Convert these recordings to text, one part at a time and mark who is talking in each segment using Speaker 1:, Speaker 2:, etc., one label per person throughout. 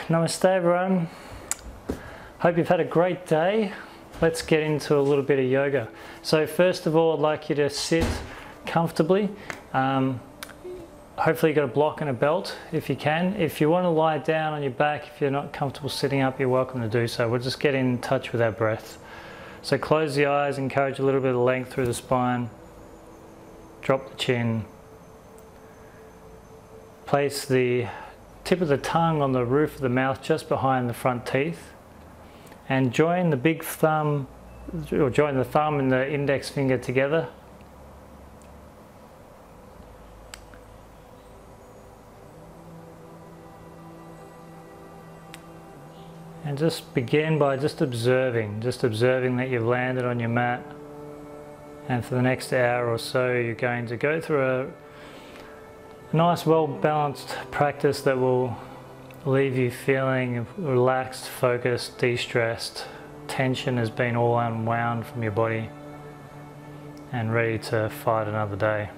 Speaker 1: Namaste everyone. Hope you've had a great day. Let's get into a little bit of yoga. So first of all, I'd like you to sit comfortably. Hopefully you've got a block and a belt if you can. If you want to lie down on your back, if you're not comfortable sitting up, you're welcome to do so. We'll just get in touch with our breath. So close the eyes, encourage a little bit of length through the spine. Drop the chin. Place the tip of the tongue on the roof of the mouth just behind the front teeth. And join the big thumb, or join the thumb and the index finger together. And just begin by just observing that you've landed on your mat. And for the next hour or so, you're going to go through a nice, well-balanced practice that will leave you feeling relaxed, focused, de-stressed. Tension has been all unwound from your body and ready to fight another day.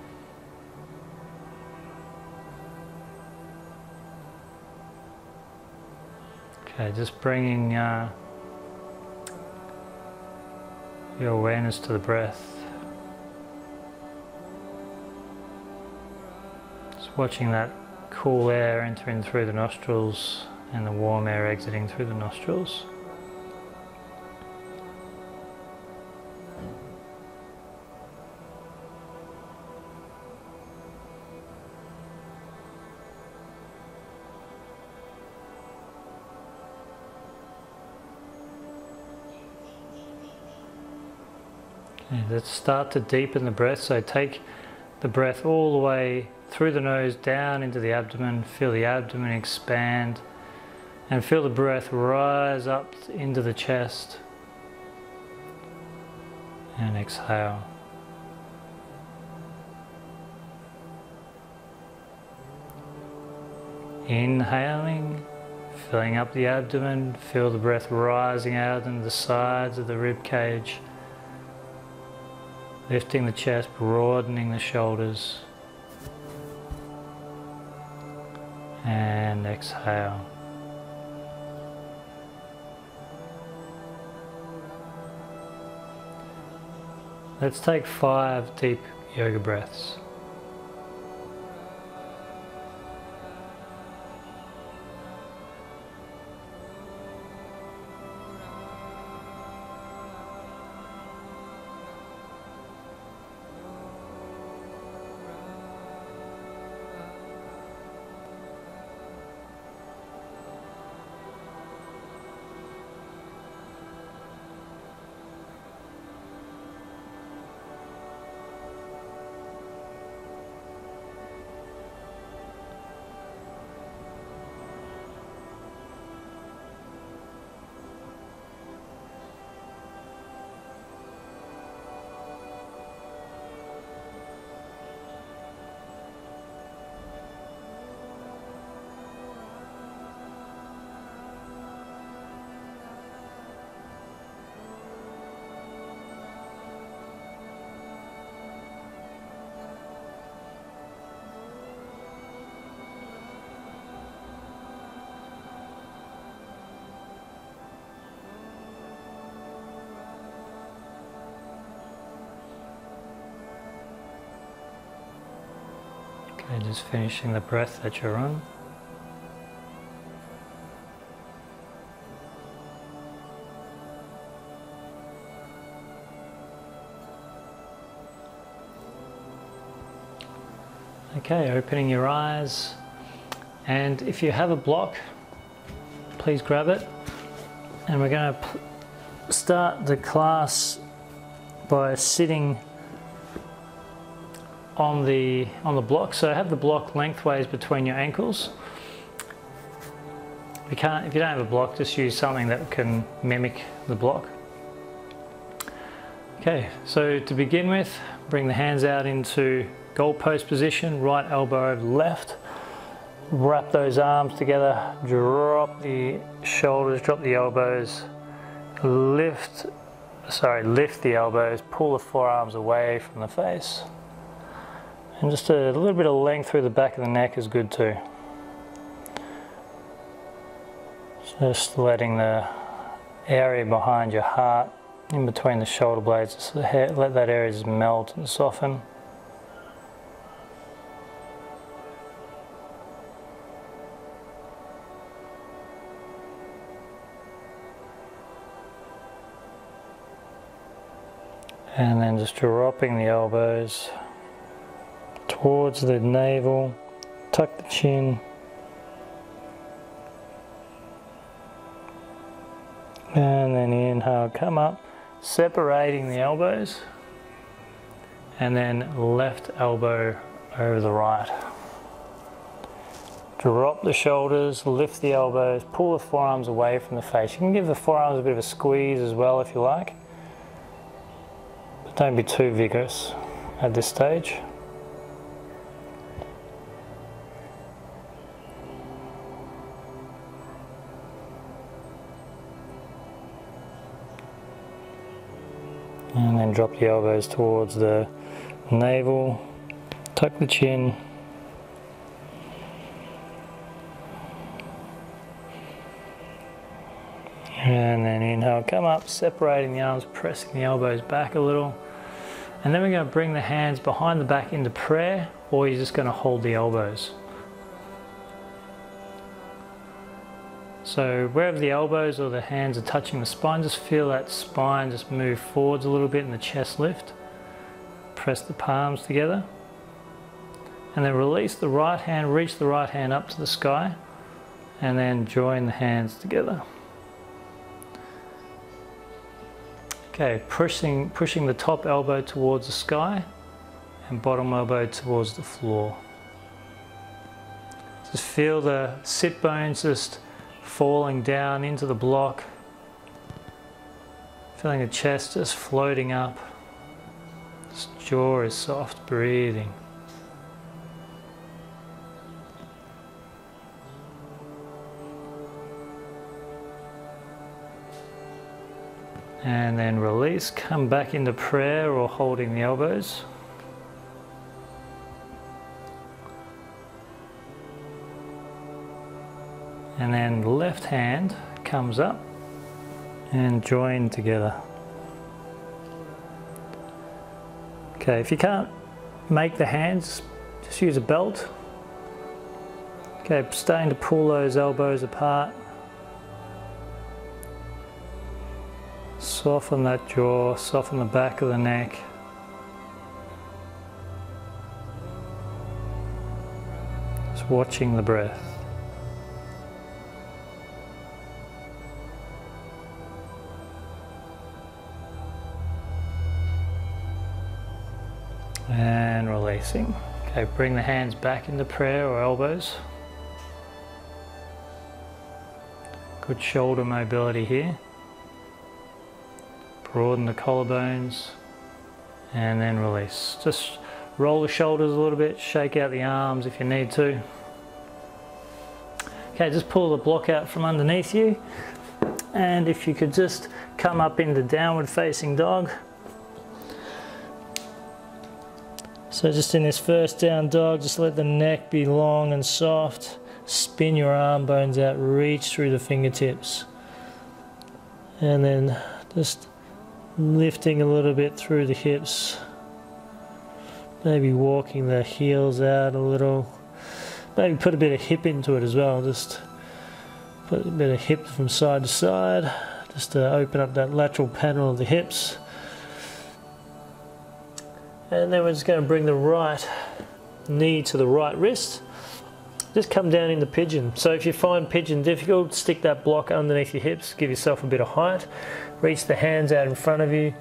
Speaker 1: Okay, just bringing your awareness to the breath. Just watching that cool air entering through the nostrils and the warm air exiting through the nostrils. Okay, let's start to deepen the breath. So take the breath all the way through the nose down into the abdomen. Feel the abdomen expand and feel the breath rise up into the chest. And exhale. Inhaling, filling up the abdomen. Feel the breath rising out into the sides of the rib cage. Lifting the chest, broadening the shoulders. And exhale. Let's take 5 deep yoga breaths. Okay, just finishing the breath that you're on. Okay, opening your eyes, and if you have a block, please grab it. And we're going to start the class by sitting on the block. So have the block lengthways between your ankles. If you don't have a block, just use something that can mimic the block. Okay, so to begin with, bring the hands out into goalpost position, right elbow over left. Wrap those arms together, drop the shoulders, drop the elbows, lift the elbows, pull the forearms away from the face. And just a little bit of length through the back of the neck is good too. Just letting the area behind your heart, in between the shoulder blades, just let that area just melt and soften. And then just dropping the elbows towards the navel, tuck the chin. And then inhale, come up, separating the elbows. And then left elbow over the right. Drop the shoulders, lift the elbows, pull the forearms away from the face. You can give the forearms a bit of a squeeze as well if you like. But don't be too vigorous at this stage. And then drop the elbows towards the navel, tuck the chin. And then inhale, come up, separating the arms, pressing the elbows back a little. And then we're going to bring the hands behind the back into prayer, or you're just going to hold the elbows. So wherever the elbows or the hands are touching the spine, just feel that spine just move forwards a little bit and the chest lift. Press the palms together. And then release the right hand, reach the right hand up to the sky, and then join the hands together. Okay, pushing the top elbow towards the sky and bottom elbow towards the floor. Just feel the sit bones just falling down into the block. Feeling the chest just floating up. This jaw is soft, breathing. And then release, come back into prayer or holding the elbows. And then left hand comes up and join together. Okay, if you can't make the hands, just use a belt. Okay, starting to pull those elbows apart. Soften that jaw, soften the back of the neck. Just watching the breath. And releasing. Okay, bring the hands back into prayer or elbows. Good shoulder mobility here. Broaden the collarbones and then release. Just roll the shoulders a little bit, shake out the arms if you need to. Okay, just pull the block out from underneath you, and if you could just come up into downward facing dog. So just in this first down dog, just let the neck be long and soft. Spin your arm bones out, reach through the fingertips. And then just lifting a little bit through the hips. Maybe walking the heels out a little. Maybe put a bit of hip into it as well. Just put a bit of hip from side to side. Just to open up that lateral panel of the hips. And then we're just going to bring the right knee to the right wrist. Just come down into pigeon. So if you find pigeon difficult, stick that block underneath your hips, give yourself a bit of height. Reach the hands out in front of you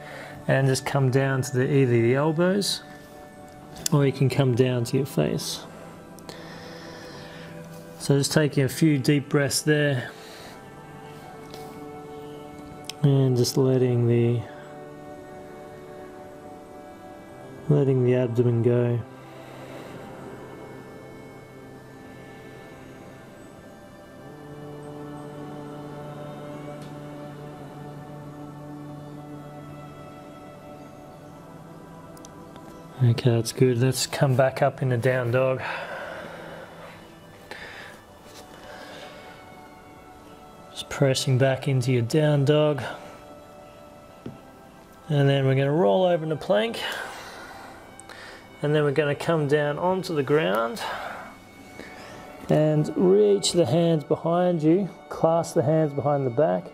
Speaker 1: and just come down to either the elbows, or you can come down to your face. So just taking a few deep breaths there and just letting the abdomen go. Okay, that's good. Let's come back up in the down dog. Just pressing back into your down dog. And then we're going to roll over in a plank. And then we're going to come down onto the ground and reach the hands behind you, clasp the hands behind the back,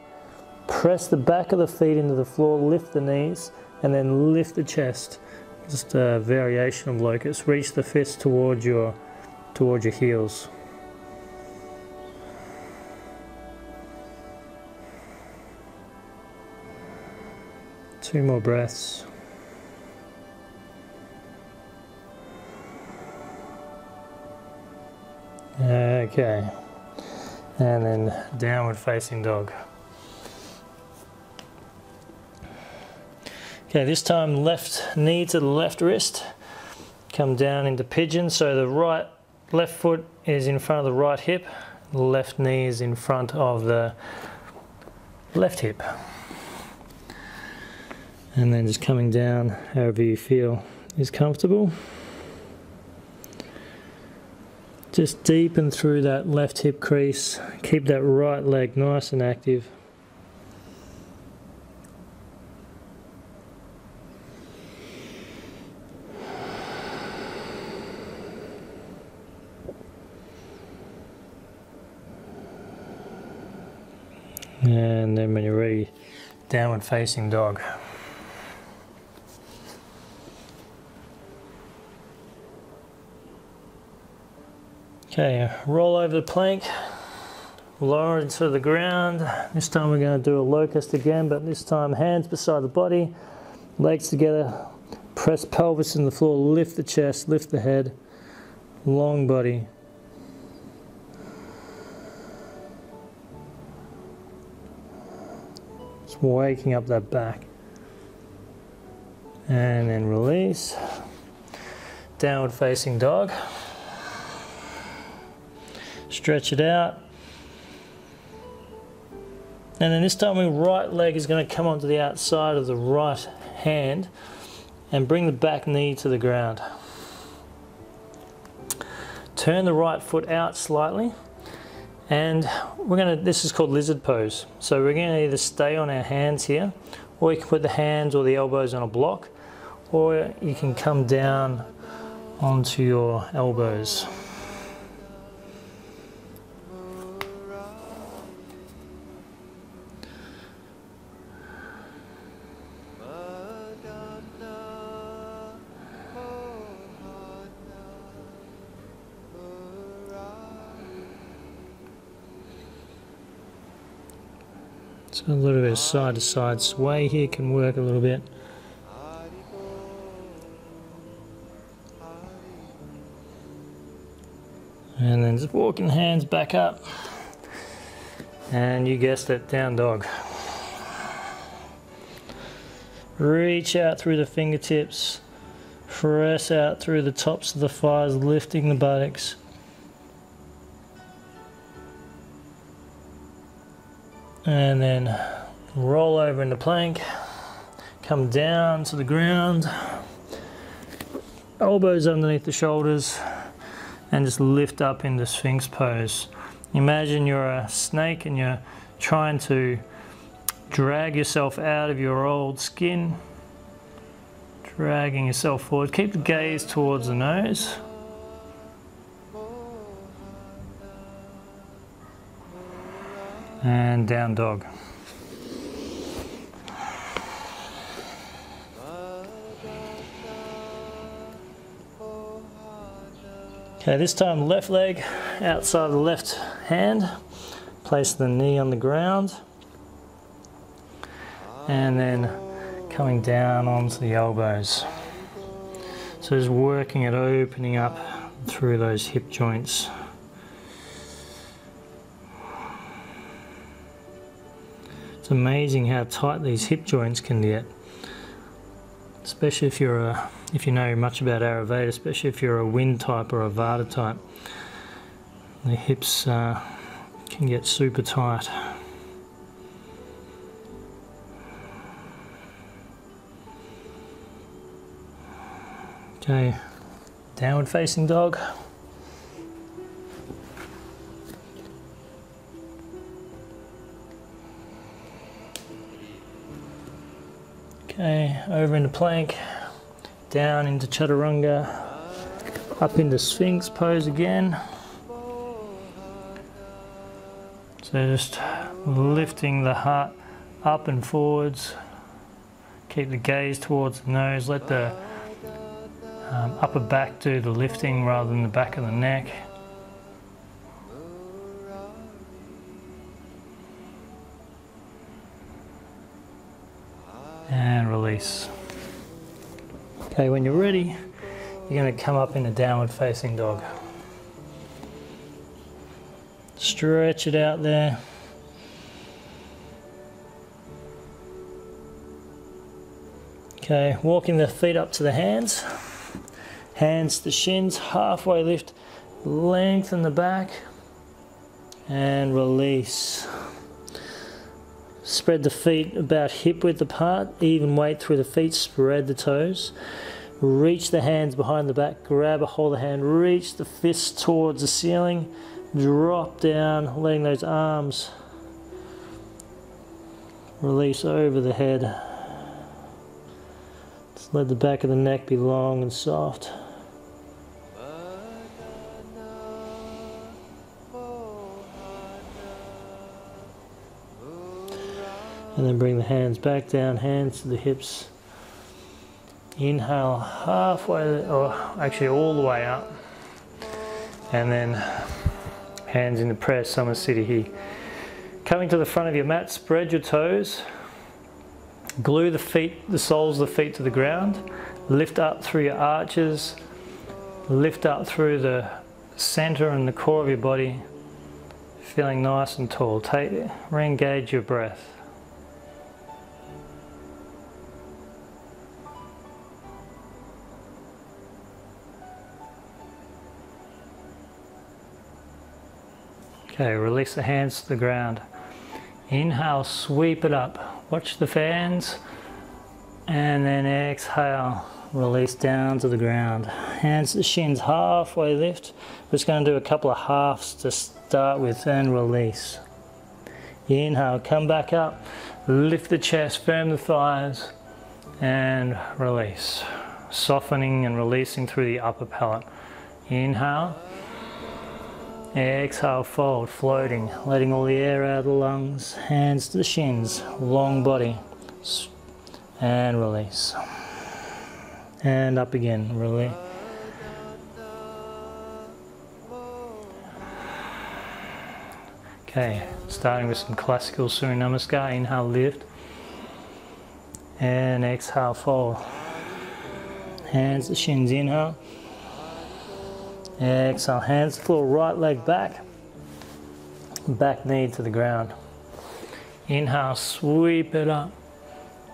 Speaker 1: press the back of the feet into the floor, lift the knees, and then lift the chest. Just a variation of locust. Reach the fists towards your heels. Two more breaths. Okay, and then downward facing dog. Okay, this time left knee to the left wrist. Come down into pigeon, so the left foot is in front of the right hip, the left knee is in front of the left hip. And then just coming down however you feel is comfortable. Just deepen through that left hip crease. Keep that right leg nice and active. And then when you're ready, downward facing dog. Okay, roll over the plank, lower into the ground. This time we're going to do a locust again, but this time hands beside the body, legs together, press pelvis in the floor, lift the chest, lift the head, long body. Just waking up that back. And then release. Downward facing dog. Stretch it out. And then this time the right leg is going to come onto the outside of the right hand and bring the back knee to the ground. Turn the right foot out slightly, and this is called lizard pose. So we're going to either stay on our hands here, or you can put the hands or the elbows on a block, or you can come down onto your elbows. So a little bit of side to side sway here can work a little bit. And then just walking hands back up. And you guessed it, down dog. Reach out through the fingertips. Press out through the tops of the thighs, lifting the buttocks. And then roll over into plank, come down to the ground, elbows underneath the shoulders, and just lift up into Sphinx pose. Imagine you're a snake and you're trying to drag yourself out of your old skin, dragging yourself forward. Keep the gaze towards the nose. And down dog. Okay, this time left leg outside the left hand. Place the knee on the ground. And then coming down onto the elbows. So just working at opening up through those hip joints. It's amazing how tight these hip joints can get, especially if you know much about Ayurveda, especially if you're a wind type or a Vata type. The hips can get super tight. Okay, downward facing dog. Okay, over into plank, down into Chaturanga, up into Sphinx pose again. So just lifting the heart up and forwards. Keep the gaze towards the nose. Let the upper back do the lifting rather than the back of the neck. And release. Okay, when you're ready, you're going to come up in a downward facing dog. Stretch it out there. Okay, walking the feet up to the hands. Hands to shins, halfway lift, lengthen the back, and release. Spread the feet about hip width apart, even weight through the feet, spread the toes. Reach the hands behind the back, grab a hold of the hand, reach the fists towards the ceiling, drop down, letting those arms release over the head. Just let the back of the neck be long and soft. And then bring the hands back down, hands to the hips. Inhale halfway, or actually all the way up. And then hands into prayer, Samasthiti. Coming to the front of your mat, spread your toes. Glue the feet, the soles of the feet to the ground. Lift up through your arches. Lift up through the center and the core of your body. Feeling nice and tall. Re-engage your breath. Okay, release the hands to the ground. Inhale, sweep it up. Watch the fans. And then exhale, release down to the ground. Hands to the shins, halfway lift. We're just going to do a couple of halves to start with and release. Inhale, come back up. Lift the chest, firm the thighs. And release. Softening and releasing through the upper palate. Inhale. Exhale, fold, floating, letting all the air out of the lungs, hands to the shins, long body, and release. And up again, release. Okay, starting with some classical Surya Namaskar. Inhale, lift, and exhale, fold. Hands to shins, inhale. Exhale, hands to the floor, right leg back, back knee to the ground. Inhale, sweep it up,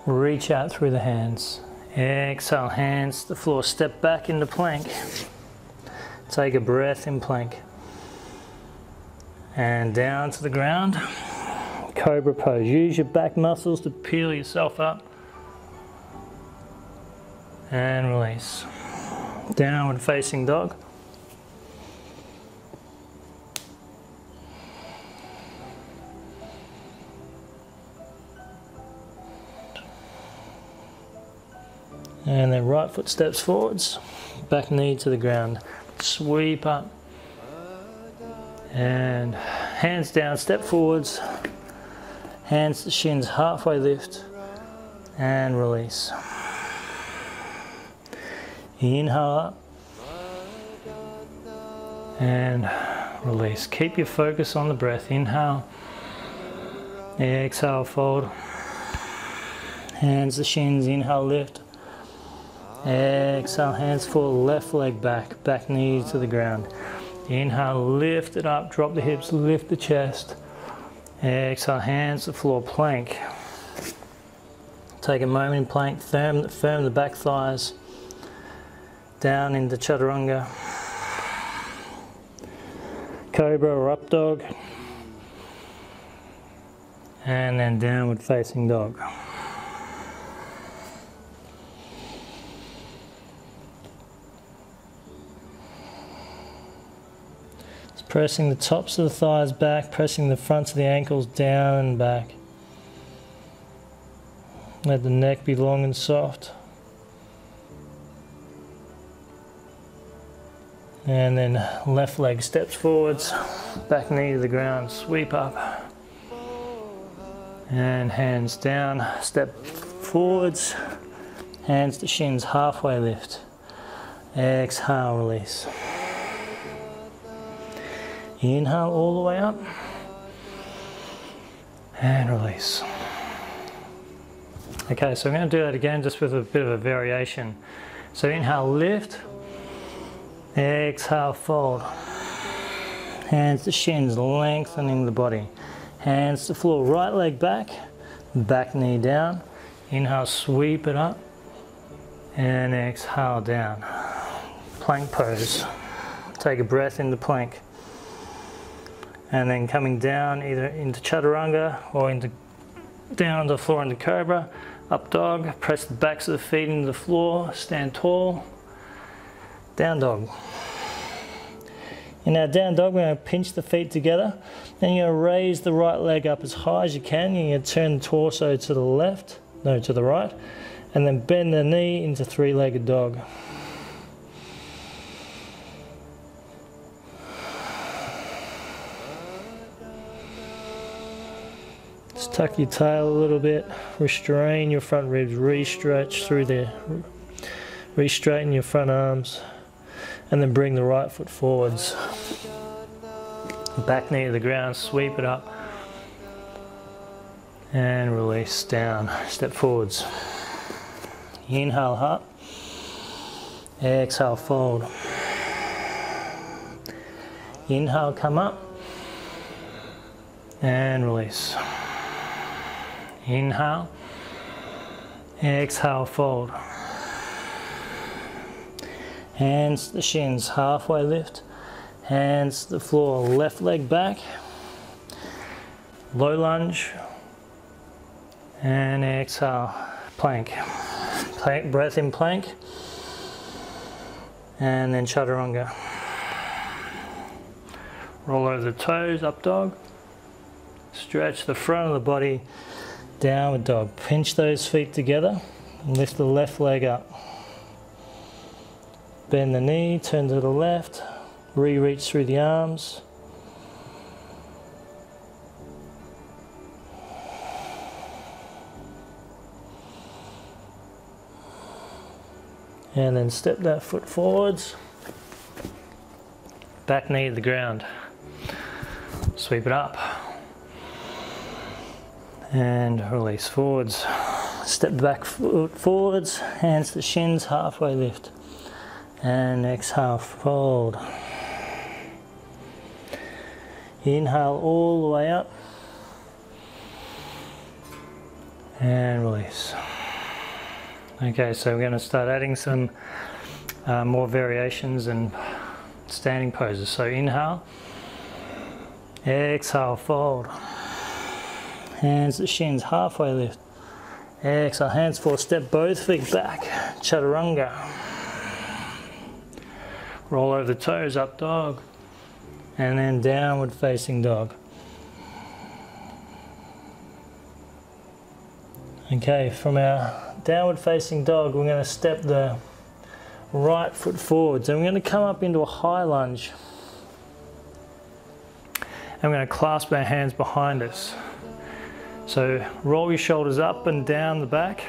Speaker 1: reach out through the hands. Exhale, hands to the floor, step back into plank. Take a breath in plank. And down to the ground, cobra pose. Use your back muscles to peel yourself up. And release. Downward facing dog. And then right foot steps forwards, back knee to the ground. Sweep up. And hands down, step forwards. Hands to shins, halfway lift. And release. Inhale up. And release. Keep your focus on the breath. Inhale. Exhale, fold. Hands to shins, inhale, lift. Exhale, hands forward, left leg back, back knee to the ground. Inhale, lift it up, drop the hips, lift the chest. Exhale, hands to the floor, plank. Take a moment in plank, firm the back thighs. Down into Chaturanga. Cobra or Up Dog. And then downward facing dog. Pressing the tops of the thighs back, pressing the fronts of the ankles down and back. Let the neck be long and soft. And then left leg steps forwards, back knee to the ground, sweep up. And hands down, step forwards, hands to shins, halfway lift. Exhale, release. Inhale all the way up. And release. Okay, so I'm going to do that again just with a bit of a variation. So inhale, lift. Exhale, fold. Hands to shins, lengthening the body. Hands to floor, right leg back, back knee down. Inhale, sweep it up. And exhale, down. Plank pose. Take a breath into plank. And then coming down either into Chaturanga or down to the floor into Cobra. Up dog, press the backs of the feet into the floor, stand tall. Down dog. In our down dog, we're going to pinch the feet together. Then you're going to raise the right leg up as high as you can. You're going to turn the torso to the right. And then bend the knee into three-legged dog. Just tuck your tail a little bit. Restrain your front ribs. Re-stretch through there. Re-straighten your front arms. And then bring the right foot forwards. Back knee to the ground, sweep it up. And release down, step forwards. Inhale up. Exhale, fold. Inhale, come up. And release. Inhale. Exhale, fold. Hands to the shins, halfway lift. Hands to the floor, left leg back. Low lunge. And exhale, plank. Breath in plank. And then Chaturanga. Roll over the toes, up dog. Stretch the front of the body, downward dog. Pinch those feet together and lift the left leg up. Bend the knee, turn to the left, re-reach through the arms. And then step that foot forwards. Back knee to the ground. Sweep it up. And release forwards. Step back foot forwards, hands to shins, halfway lift. And exhale, fold. Inhale all the way up. And release. Okay, so we're going to start adding some more variations and standing poses. So inhale. Exhale, fold. Hands to shins, halfway lift. Exhale, hands forward, step both feet back. Chaturanga. Roll over the toes, up dog. And then downward facing dog. Okay, from our downward facing dog, we're going to step the right foot forwards. And we're going to come up into a high lunge. And we're going to clasp our hands behind us. So roll your shoulders up and down the back.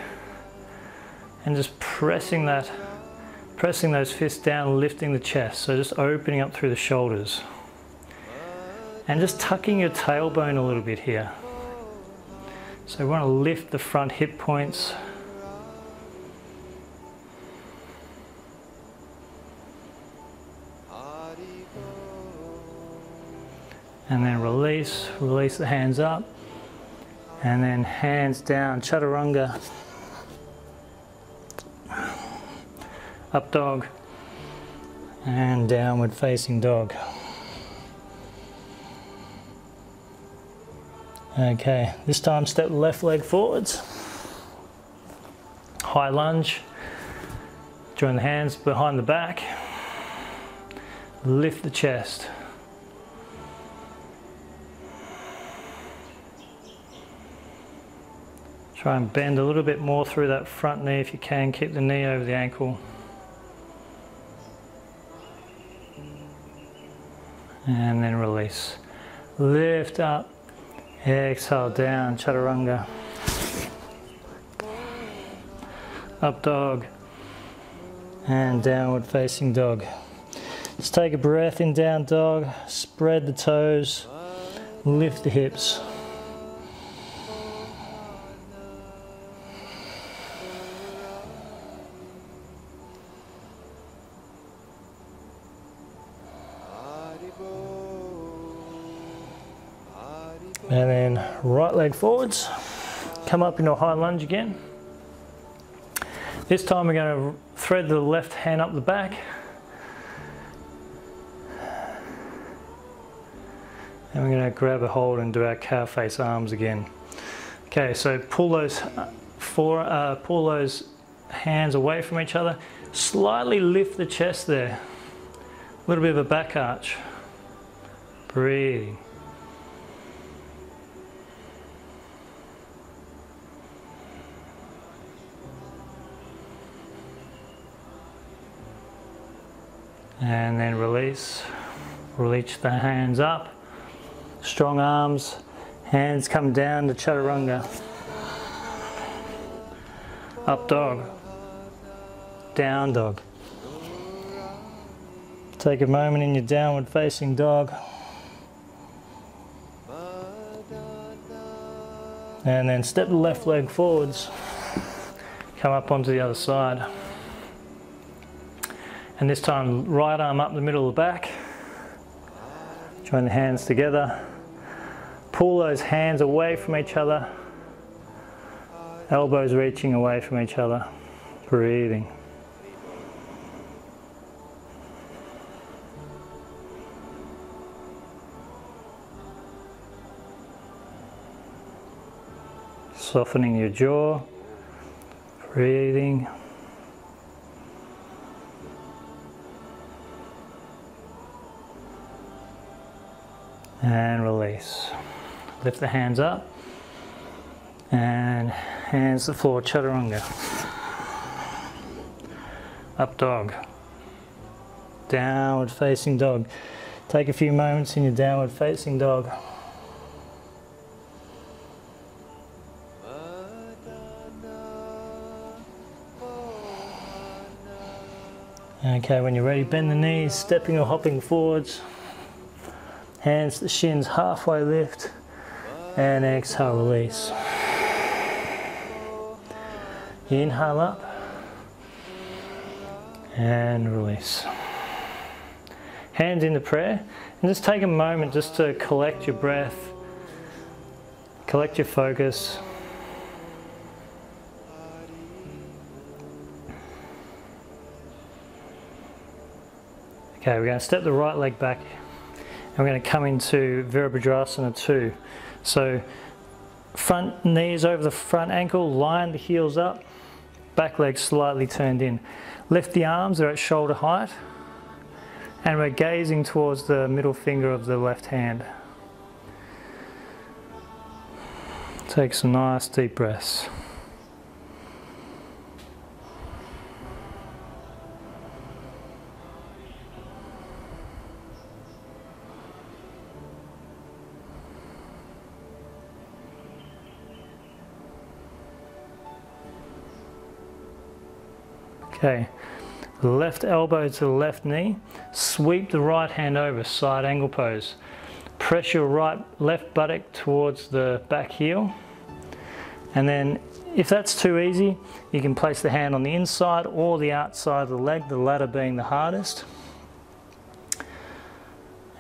Speaker 1: And just pressing those fists down, lifting the chest. So just opening up through the shoulders. And just tucking your tailbone a little bit here. So we want to lift the front hip points. And then release the hands up. And then hands down, Chaturanga. Up dog. And downward facing dog. Okay, this time step left leg forwards. High lunge. Join the hands behind the back. Lift the chest. Try and bend a little bit more through that front knee if you can. Keep the knee over the ankle. And then release. Lift up. Exhale down. Chaturanga. Up dog. And downward facing dog. Just take a breath in down dog. Spread the toes. Lift the hips. And then right leg forwards, come up into a high lunge again. This time we're going to thread the left hand up the back. And we're going to grab a hold and do our cow face arms again. Okay, so pull those hands away from each other. Slightly lift the chest there. A little bit of a back arch. Breathing. And then release. Reach the hands up. Strong arms. Hands come down to Chaturanga. Up dog. Down dog. Take a moment in your downward facing dog. And then step the left leg forwards. Come up onto the other side. And this time, right arm up the middle of the back. Join the hands together. Pull those hands away from each other. Elbows reaching away from each other. Breathing. Softening your jaw. Breathing. And release. Lift the hands up and hands to the floor, Chaturanga. Up dog. Downward facing dog. Take a few moments in your downward facing dog. Okay, when you're ready, bend the knees, stepping or hopping forwards. Hands to the shins, halfway lift, and exhale, release. Inhale up, and release. Hands into prayer, and just take a moment just to collect your breath, collect your focus. Okay, we're going to step the right leg back. And we're going to come into Virabhadrasana Two. So front knees over the front ankle, line the heels up, back leg slightly turned in. Lift the arms, they're at shoulder height, and we're gazing towards the middle finger of the left hand. Take some nice deep breaths. Okay, left elbow to the left knee, sweep the right hand over, side angle pose. Press your left buttock towards the back heel. And then if that's too easy, you can place the hand on the inside or the outside of the leg, the latter being the hardest.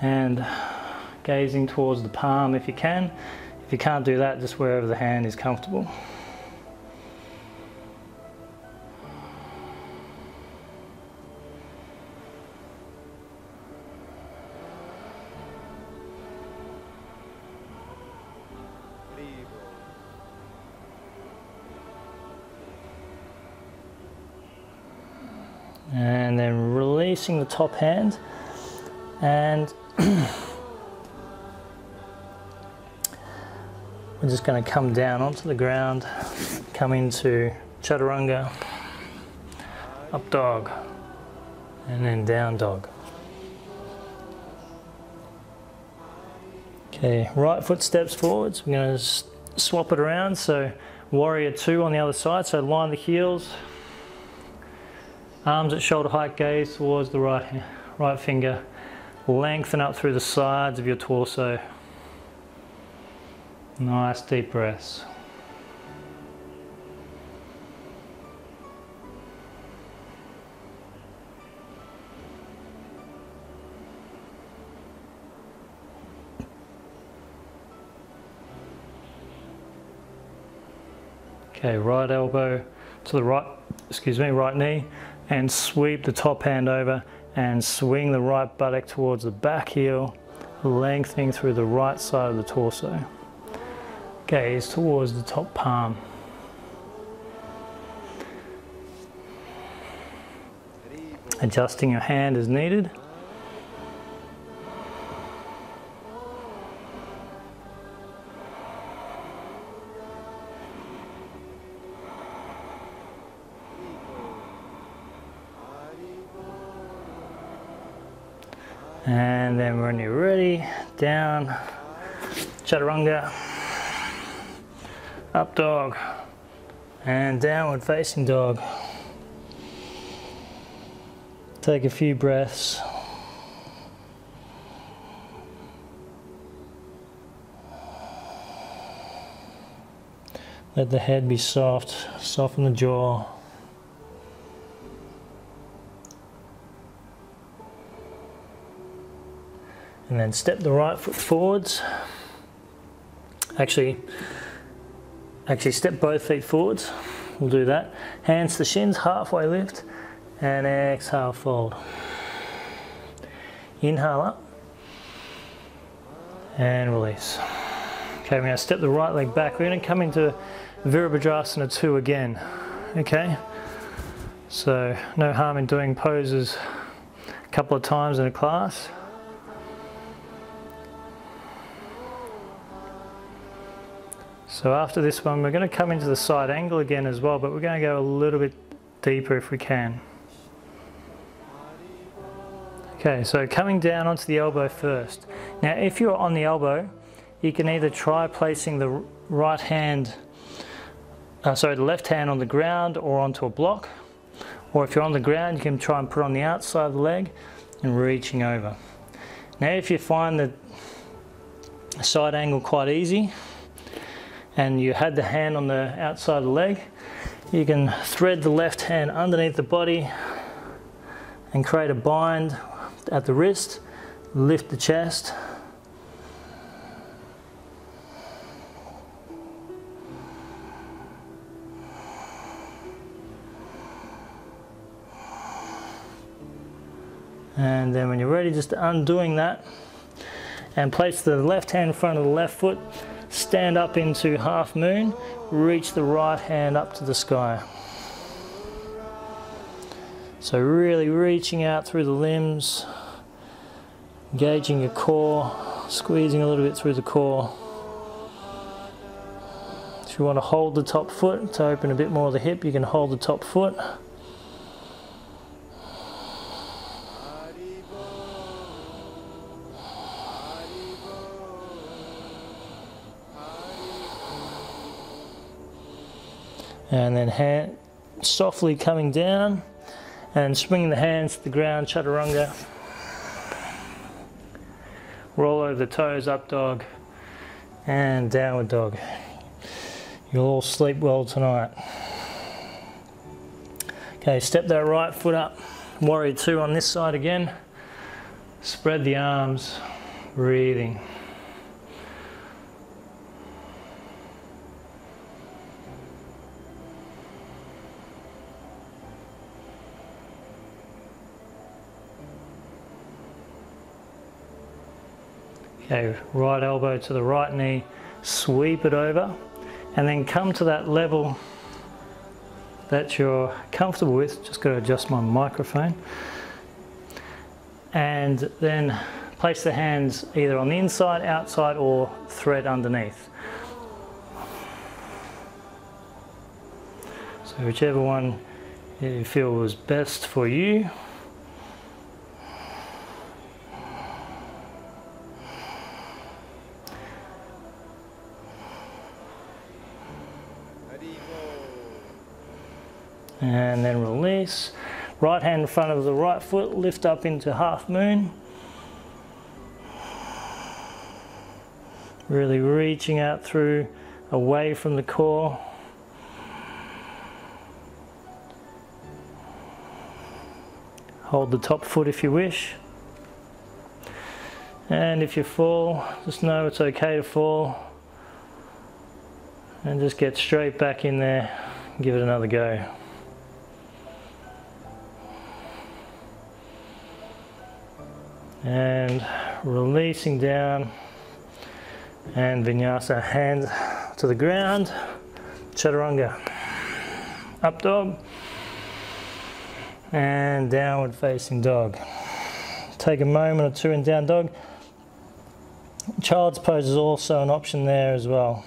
Speaker 1: And gazing towards the palm if you can. If you can't do that, just wherever the hand is comfortable. And then releasing the top hand and we're just going to come down onto the ground, come into Chaturanga Up Dog, and then Down Dog. Okay, right foot steps forwards. We're going to swap it around, so Warrior Two on the other side, so line the heels, arms at shoulder height, gaze towards the right finger, lengthen up through the sides of your torso. Nice deep breaths. Okay, right elbow to the right, right knee, and sweep the top hand over and swing the right buttock towards the back heel, lengthening through the right side of the torso. Gaze towards the top palm. Adjusting your hand as needed. And then when you're ready, down, Chaturanga, Up Dog, and Downward Facing Dog. Take a few breaths. Let the head be soft, soften the jaw. And then step the right foot forwards. Actually step both feet forwards. We'll do that. Hands to shins, halfway lift, and exhale, fold. Inhale up, and release. Okay, we're going to step the right leg back. We're going to come into Virabhadrasana Two again. Okay, so no harm in doing poses a couple of times in a class. So after this one, we're going to come into the side angle again as well, but we're going to go a little bit deeper if we can. Okay, so coming down onto the elbow first. Now, if you're on the elbow, you can either try placing the left hand on the ground or onto a block. Or if you're on the ground, you can try and put it on the outside of the leg and reaching over. Now, if you find the side angle quite easy, and you had the hand on the outside of the leg, you can thread the left hand underneath the body and create a bind at the wrist, lift the chest. And then when you're ready, just undoing that and place the left hand in front of the left foot. Stand up into half moon, reach the right hand up to the sky. So really reaching out through the limbs, engaging your core, squeezing a little bit through the core. If you want to hold the top foot to open a bit more of the hip, you can hold the top foot. And then hand softly coming down and swinging the hands to the ground, Chaturanga. Roll over the toes, Up Dog, and Downward Dog. You'll all sleep well tonight. Okay, step that right foot up. Warrior Two on this side again. Spread the arms, breathing. Okay, right elbow to the right knee, sweep it over, and then come to that level that you're comfortable with. Just got to adjust my microphone. And then place the hands either on the inside, outside, or thread underneath. So whichever one you feel was best for you. And then release. Right hand in front of the right foot, lift up into half moon. Really reaching out through, away from the core. Hold the top foot if you wish. And if you fall, just know it's okay to fall. And just get straight back in there, give it another go. And releasing down, and vinyasa, hands to the ground, Chaturanga Up Dog, and downward facing dog. Take a moment or two in down dog. Child's pose is also an option there as well.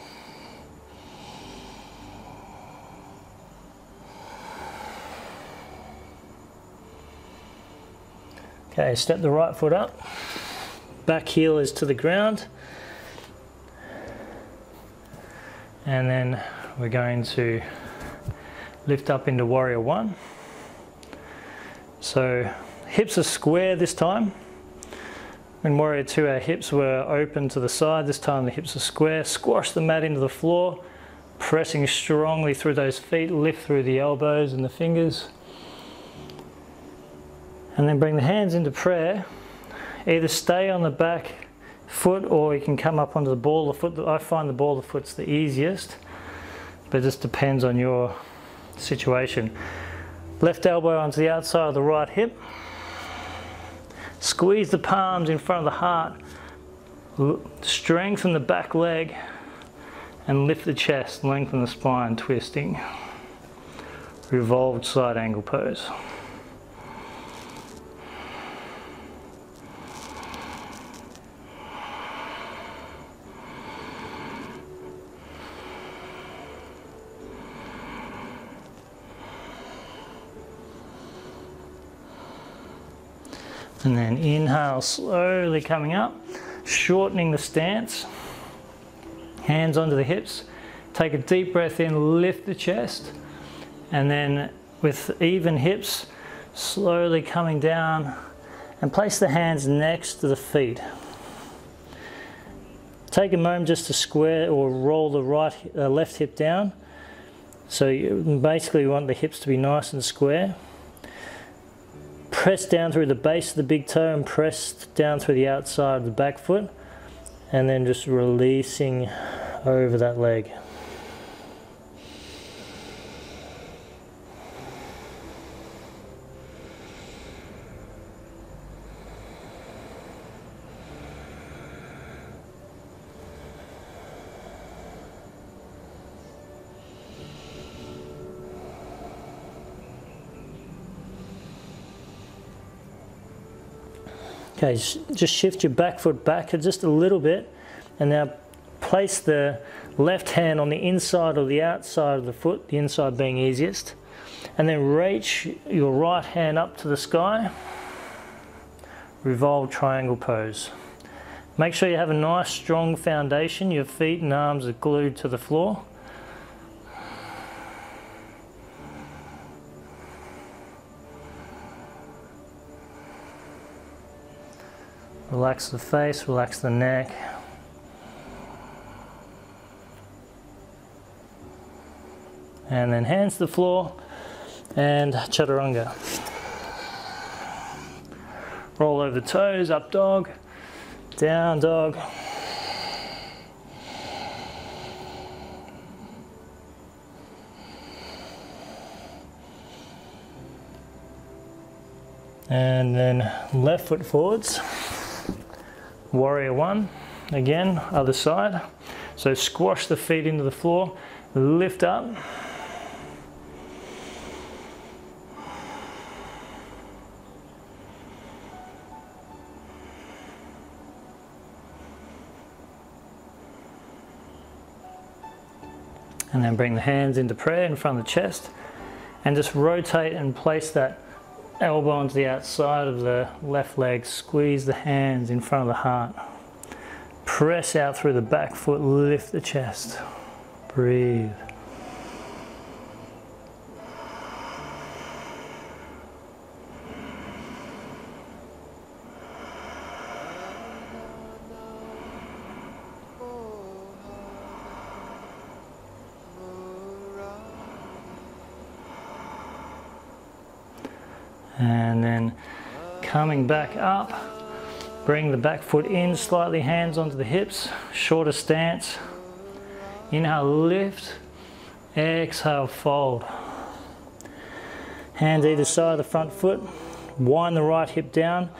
Speaker 1: Okay, step the right foot up, back heel is to the ground, and then we're going to lift up into Warrior One. So hips are square this time. In Warrior Two our hips were open to the side, this time the hips are square. Squash the mat into the floor, pressing strongly through those feet, lift through the elbows and the fingers. And then bring the hands into prayer. Either stay on the back foot or you can come up onto the ball of the foot. I find the ball of the foot's the easiest, but it just depends on your situation. Left elbow onto the outside of the right hip. Squeeze the palms in front of the heart. Strengthen the back leg and lift the chest, lengthen the spine, twisting. Revolved side angle pose. And then inhale, slowly coming up, shortening the stance, hands onto the hips. Take a deep breath in, lift the chest, and then with even hips, slowly coming down and place the hands next to the feet. Take a moment just to square or roll the left hip down. So you basically want the hips to be nice and square. Press down through the base of the big toe and press down through the outside of the back foot, and then just releasing over that leg. Okay, just shift your back foot back just a little bit, and now place the left hand on the inside or the outside of the foot, the inside being easiest, and then reach your right hand up to the sky, revolve triangle pose. Make sure you have a nice strong foundation, your feet and arms are glued to the floor. Relax the face, relax the neck. And then hands to the floor and Chaturanga. Roll over the toes, up dog, down dog. And then left foot forwards. Warrior One, again, other side. So squash the feet into the floor, lift up. And then bring the hands into prayer in front of the chest. And just rotate and place that elbow onto the outside of the left leg. Squeeze the hands in front of the heart. Press out through the back foot, lift the chest. Breathe. And then coming back up, bring the back foot in slightly, hands onto the hips, shorter stance. Inhale, lift. Exhale, fold. Hands either side of the front foot. Wind the right hip down.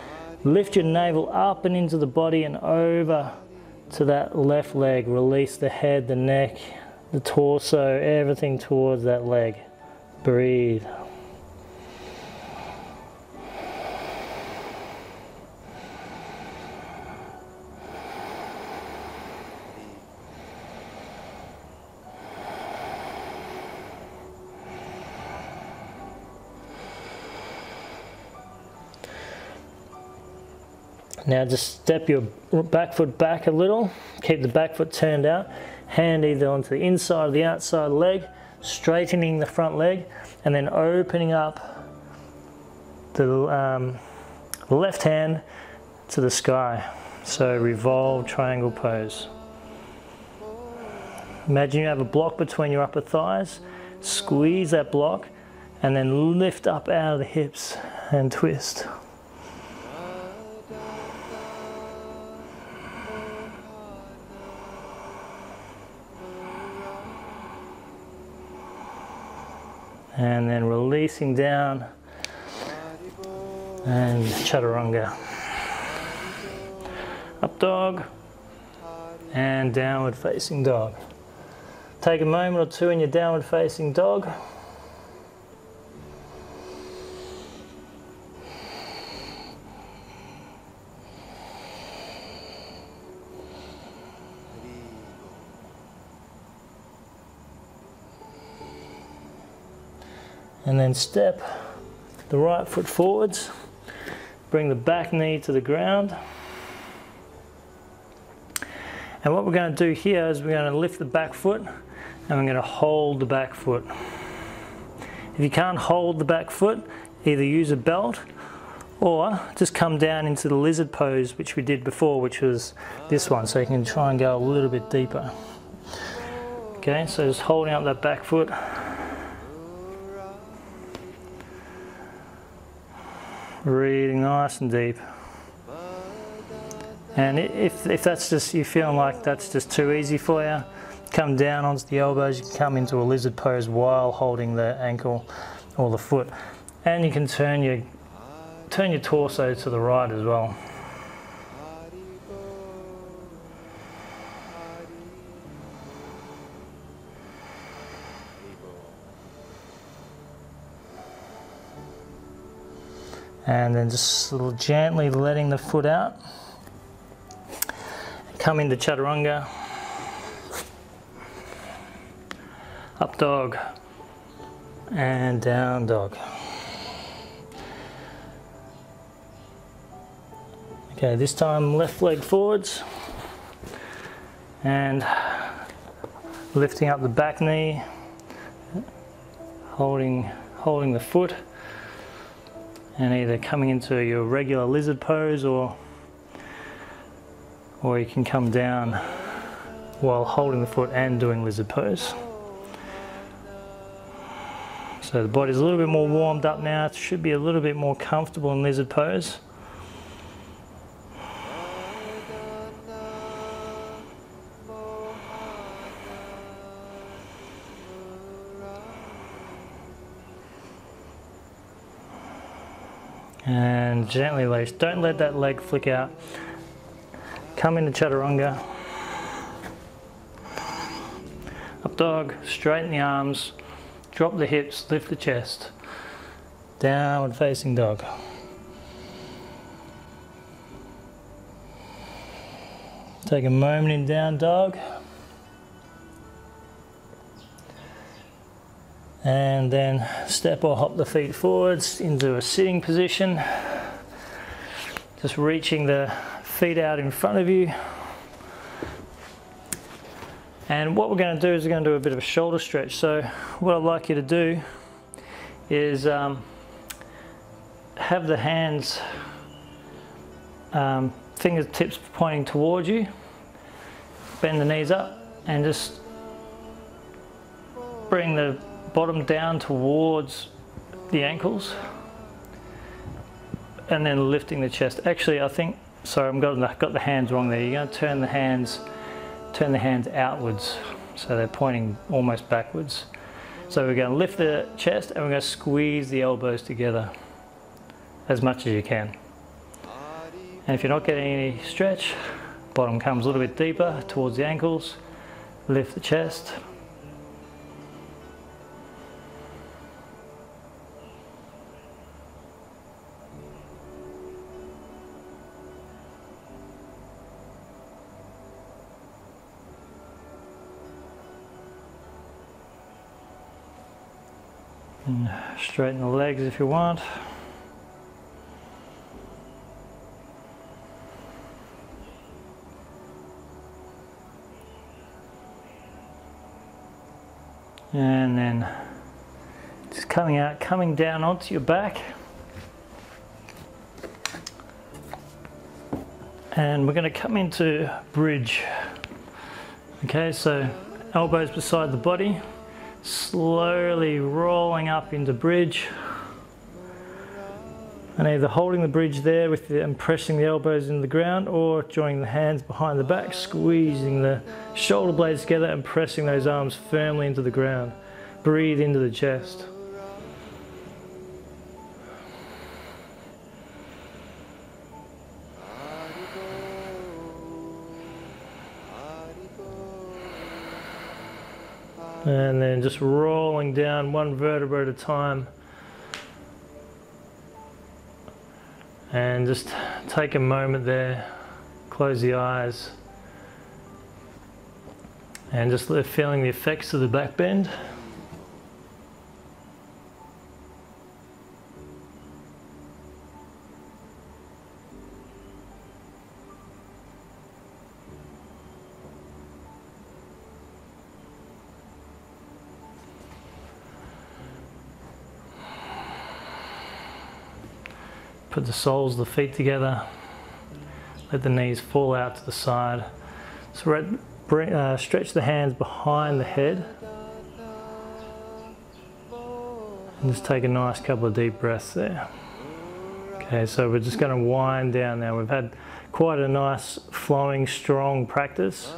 Speaker 1: Lift your navel up and into the body and over to that left leg. Release the head, the neck, the torso, everything towards that leg. Breathe. Now just step your back foot back a little, keep the back foot turned out, hand either onto the inside or the outside leg, straightening the front leg, and then opening up the left hand to the sky. So revolve triangle pose. Imagine you have a block between your upper thighs, squeeze that block, and then lift up out of the hips and twist. And then releasing down and Chaturanga. Up dog and downward facing dog. Take a moment or two in your downward facing dog. And then step the right foot forwards, bring the back knee to the ground. And what we're going to do here is we're going to lift the back foot and we're going to hold the back foot. If you can't hold the back foot, either use a belt or just come down into the lizard pose, which we did before, which was this one, so you can try and go a little bit deeper. Okay, so just holding up that back foot. Breathing nice and deep. And if that's just, you're feeling like that's just too easy for you, come down onto the elbows. You can come into a lizard pose while holding the ankle or the foot. And you can turn your torso to the right as well. And then just a little gently letting the foot out. Come into Chaturanga. Up dog and down dog. Okay, this time left leg forwards and lifting up the back knee, holding the foot. And either coming into your regular lizard pose or you can come down while holding the foot and doing lizard pose. So the body's a little bit more warmed up now. It should be a little bit more comfortable in lizard pose. And gently release. Don't let that leg flick out. Come into Chaturanga. Up dog, straighten the arms, drop the hips, lift the chest. Downward facing dog. Take a moment in down dog. And then step or hop the feet forwards into a sitting position. Just reaching the feet out in front of you. And what we're going to do is we're going to do a bit of a shoulder stretch. So what I'd like you to do is have the hands, fingertips pointing towards you. Bend the knees up and just bring the bottom down towards the ankles. And then lifting the chest. Actually, I think, sorry, I've got the hands wrong there. You're going to turn the hands outwards, so they're pointing almost backwards. So we're going to lift the chest and we're going to squeeze the elbows together as much as you can. And if you're not getting any stretch, bottom comes a little bit deeper towards the ankles, lift the chest. And straighten the legs if you want. And then just coming down onto your back. And we're going to come into bridge. Okay, so elbows beside the body. Slowly rolling up into bridge, and either holding the bridge there and pressing the elbows into the ground, or joining the hands behind the back, squeezing the shoulder blades together and pressing those arms firmly into the ground. Breathe into the chest. And then just rolling down one vertebra at a time. And just take a moment there, close the eyes. And just feeling the effects of the back bend. Put the soles of the feet together, let the knees fall out to the side. So stretch the hands behind the head. And just take a nice couple of deep breaths there. Okay, so we're just going to wind down now. We've had quite a nice flowing, strong practice.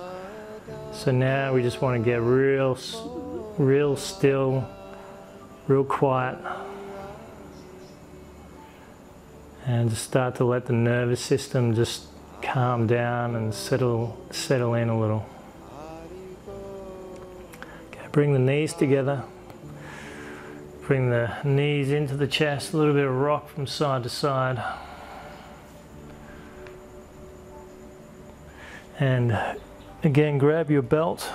Speaker 1: So now we just want to get real still, real quiet. And just start to let the nervous system just calm down and settle in a little. Okay, bring the knees together. Bring the knees into the chest, a little bit of rock from side to side. And again, grab your belt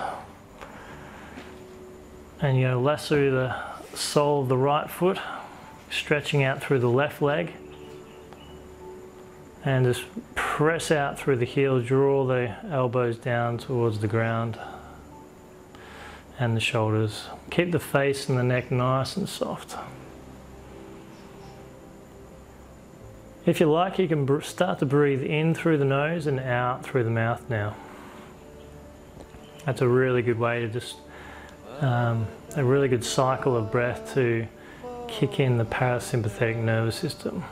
Speaker 1: and you're going to lasso the sole of the right foot, stretching out through the left leg. And just press out through the heel, draw the elbows down towards the ground and the shoulders. Keep the face and the neck nice and soft. If you like, you can start to breathe in through the nose and out through the mouth now. That's a really good way to just, a really good cycle of breath to kick in the parasympathetic nervous system.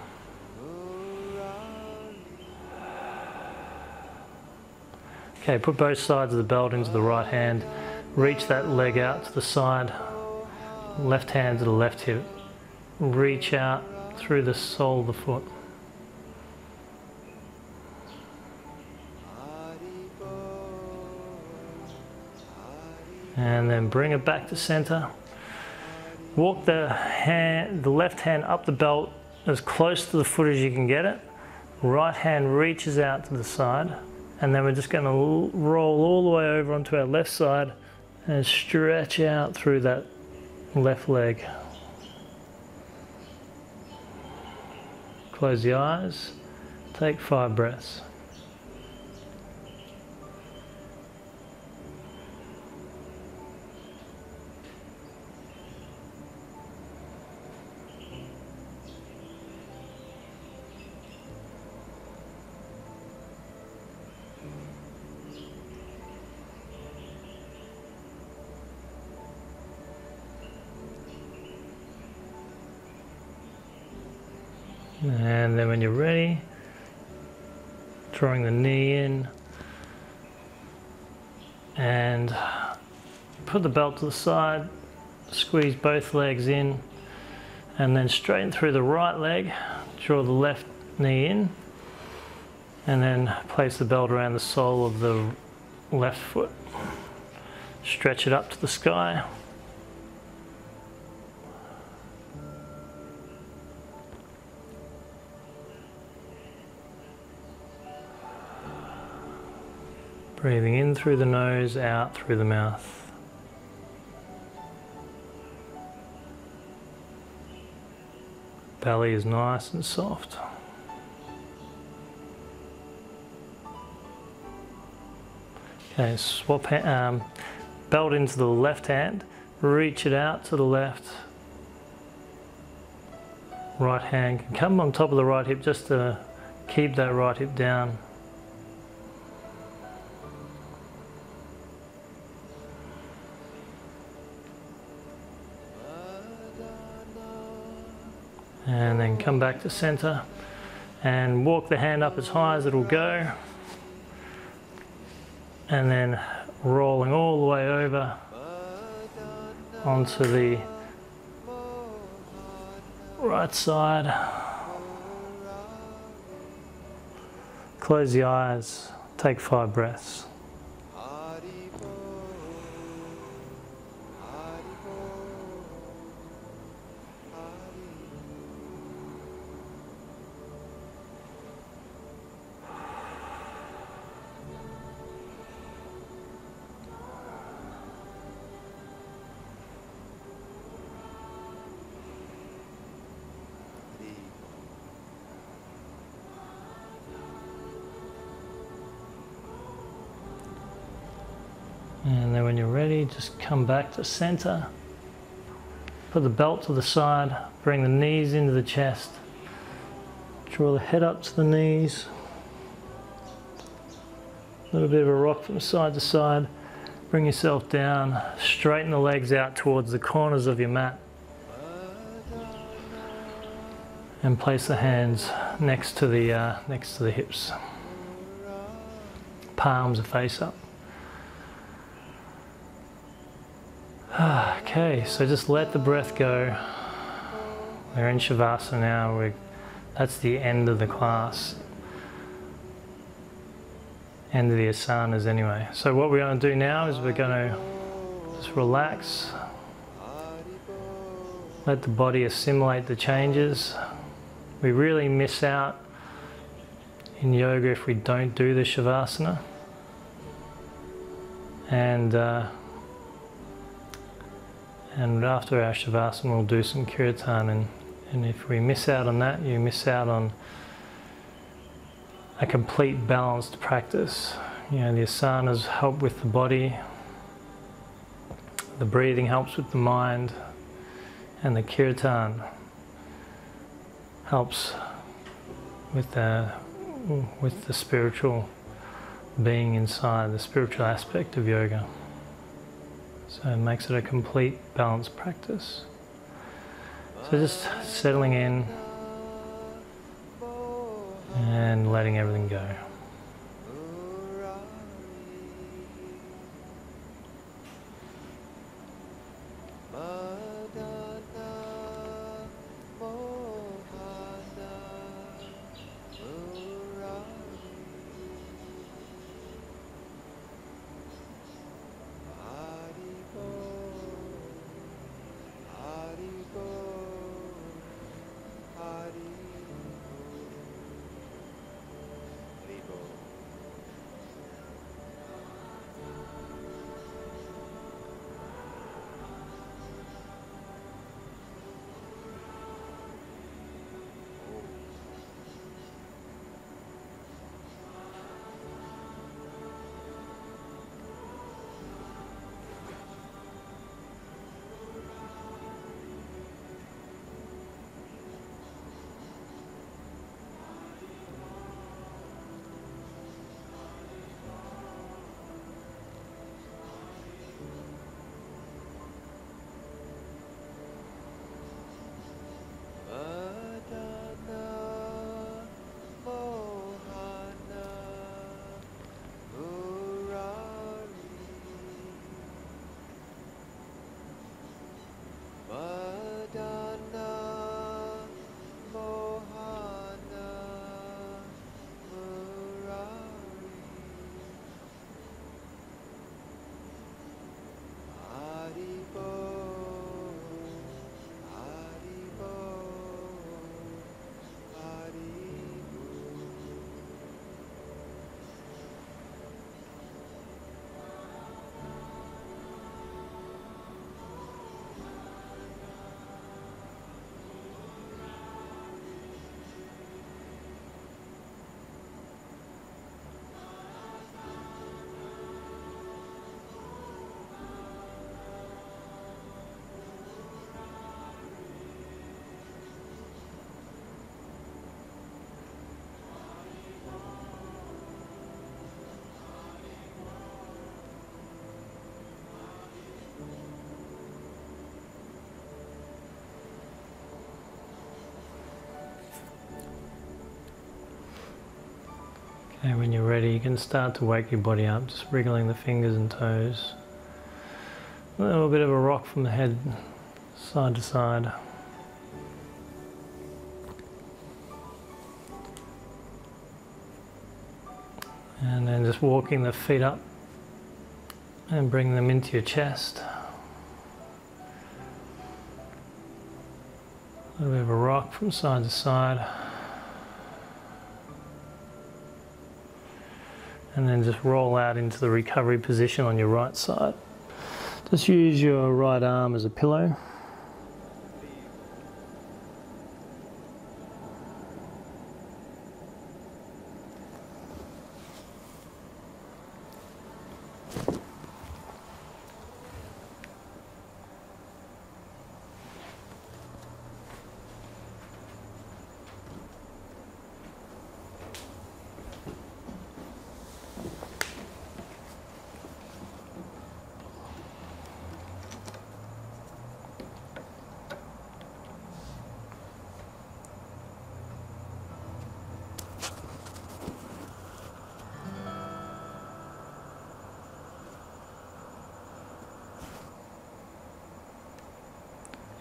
Speaker 1: Okay, put both sides of the belt into the right hand. Reach that leg out to the side. Left hand to the left hip. Reach out through the sole of the foot. And then bring it back to center. Walk the left hand up the belt as close to the foot as you can get it. Right hand reaches out to the side. And then we're just going to roll all the way over onto our left side and stretch out through that left leg. Close the eyes, take 5 breaths. And then when you're ready, drawing the knee in and put the belt to the side, squeeze both legs in and then straighten through the right leg, draw the left knee in and then place the belt around the sole of the left foot. Stretch it up to the sky. Breathing in through the nose, out through the mouth. Belly is nice and soft. Okay, swap belt into the left hand, reach it out to the left. Right hand can come on top of the right hip just to keep that right hip down. And then come back to center and walk the hand up as high as it'll go. And then rolling all the way over onto the right side. Close the eyes, take 5 breaths. And then when you're ready, just come back to center. Put the belt to the side, bring the knees into the chest. Draw the head up to the knees. A little bit of a rock from side to side. Bring yourself down, straighten the legs out towards the corners of your mat. And place the hands next to the hips. Palms are face up. Okay, so just let the breath go. We're in Shavasana now. That's the end of the class. End of the asanas anyway. So what we're going to do now is we're going to just relax. Let the body assimilate the changes. We really miss out in yoga if we don't do the Shavasana. And after our Shavasana we'll do some Kirtan, and if we miss out on that, you miss out on a complete balanced practice. You know, the asanas help with the body, the breathing helps with the mind, and the Kirtan helps with the spiritual being inside, the spiritual aspect of yoga. So it makes it a complete balanced practice. So just settling in and letting everything go. And when you're ready, you can start to wake your body up, just wriggling the fingers and toes. A little bit of a rock from the head, side to side. And then just walking the feet up and bring them into your chest. A little bit of a rock from side to side. And then just roll out into the recovery position on your right side. Just use your right arm as a pillow.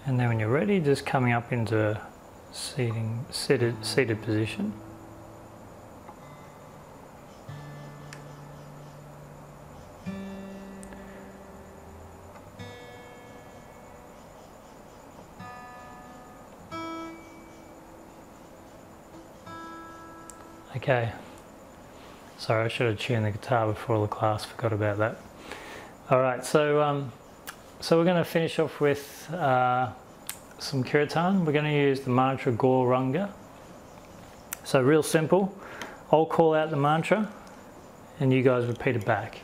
Speaker 1: And then when you're ready, just coming up into seated position. Okay. Sorry, I should have tuned the guitar before the class, forgot about that. All right, so we're going to finish off with some kirtan. We're going to use the Monitor of Gauranga. So real simple. I'll call out the mantra and you guys repeat it back.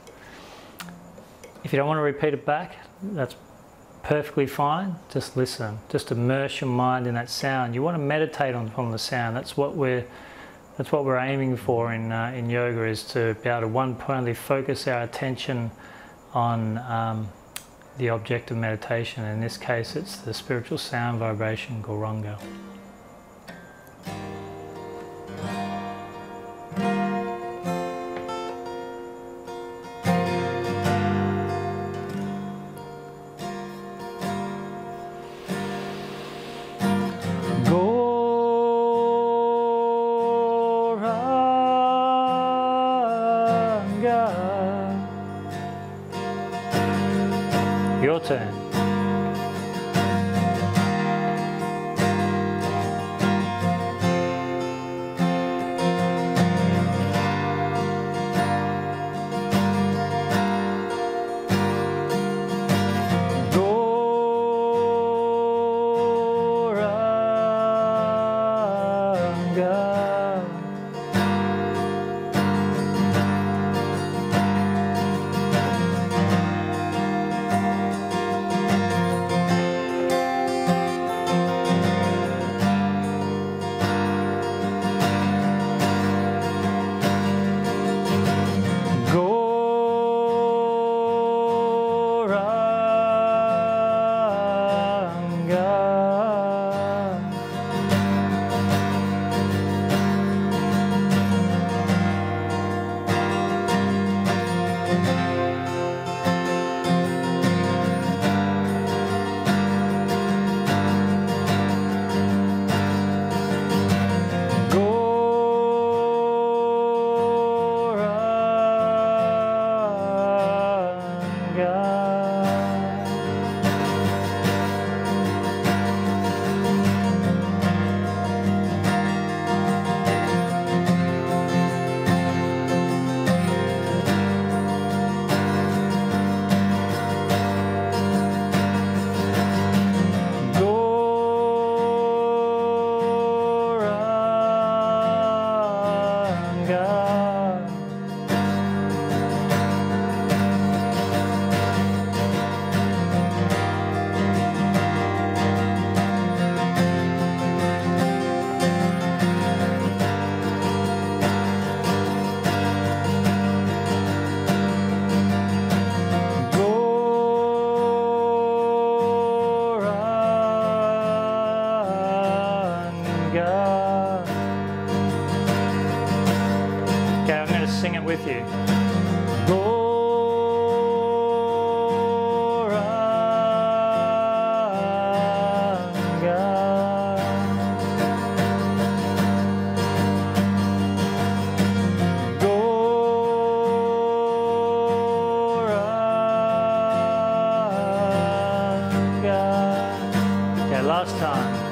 Speaker 1: If you don't want to repeat it back, that's perfectly fine. Just listen. Just immerse your mind in that sound. You want to meditate on the sound. That's what we're aiming for in yoga, is to be able to one-pointedly focus our attention on the object of meditation. In this case, it's the spiritual sound vibration Gauranga. Your turn. Gauranga. last time.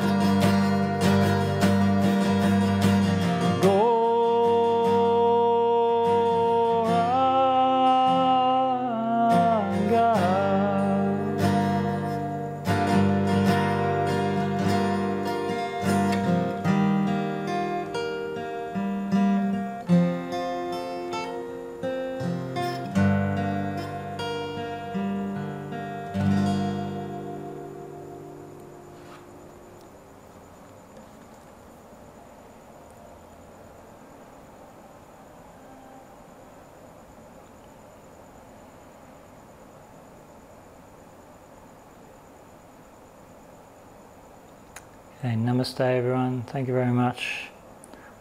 Speaker 1: Okay, namaste everyone, thank you very much.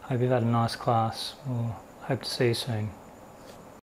Speaker 1: Hope you've had a nice class. We'll hope to see you soon.